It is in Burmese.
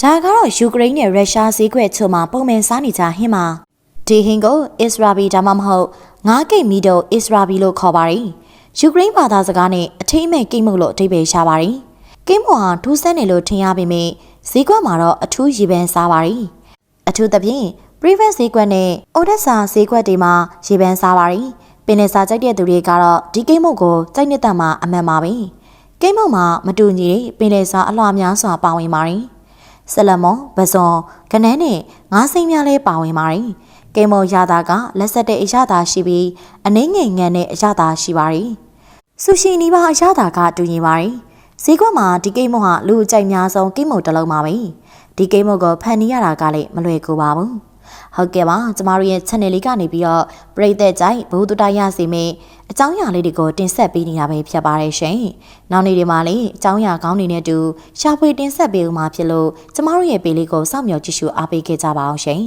ဒါကတော့ယူကရိန်းနဲ့ရုရှားဈေးကွက်ချို့မှာပုံမှန်စားနေကြဟင်းမှာဒီဟင်းကိုအစ္စရာဘီဒါမှမဟုတ်ငါးကိတ်မီတို့အစ္စရာဘီလို့ခေါ်ပါတယ်ယူကရိန်းဘာသာစကားနဲ့အထိအမဲ့ကိတ်မုတ်လို့အဓိပ္ပာယ်ရှားပါတယ်ကိတ်မုတ်ဟာထူးဆန်းတယ်လို့ထင်ရပေမယ့်ဈေးကွက်မှာတော့အထူးရေပန်းစားပါတယ်အထူးသဖြင့် private ဈေးကွက်နဲ့ Odessa ဈေးကွက်တွေမှာရေပန်းစားပါတယ်ပင်လယ်စာကြိုက်တဲ့သူတွေကတော့ဒီကိတ်မုတ်ကိုကြိုက်နှစ်သက်မှာအမှန်ပါပဲကိတ်မုတ်မှာမတူညီတဲ့ပင်လယ်စာအလွှာများစွာပါဝင်ပါတယ်ဆလမွန်ပဇွန်ကနန်းနဲ့ငါးစိမ်းများလည်းပါဝင်ပါတယ်ကိတ်မုတ်ရတာကလက်ဆက်တဲ့အရသာရှိပြီးအနှိမ့်ငယ်ငန်တဲ့အရသာရှိပါတယ်ဆူရှီနီးပါအရသာကတူညီပါတယ်ဈေးကွက်မှာဒီကိတ်မုတ်ဟာလူအကြိုက်များဆုံးကိတ်မုတ်တစ်လုံးပါပဲဒီကိတ်မုတ်ကိုဖန်တီးရတာကလည်းမလွယ်ကူပါဘူးဟုတ်ကဲ့ပါကျမတို့ရဲ့ channel လေးကနေပြီးတော့ပရိသတ်ကြိုက်ဘုသူတရရစီမယ်အကြောင်းအရာလေးတွေကိုတင်ဆက်ပေးနေတာပဲဖြစ်ပါတယ်ရှင်နောက်နေ့တွေမှာလည်းအကြောင်းအရာကောင်းတွေနဲ့တူရှာဖွေတင်ဆက်ပေးဦးမှာဖြစ်လို့ကျမတို့ရဲ့ပေလေးကိုစောင့်မျှော်ကြည့်ရှုအားပေးခဲ့ကြပါအောင်ရှင်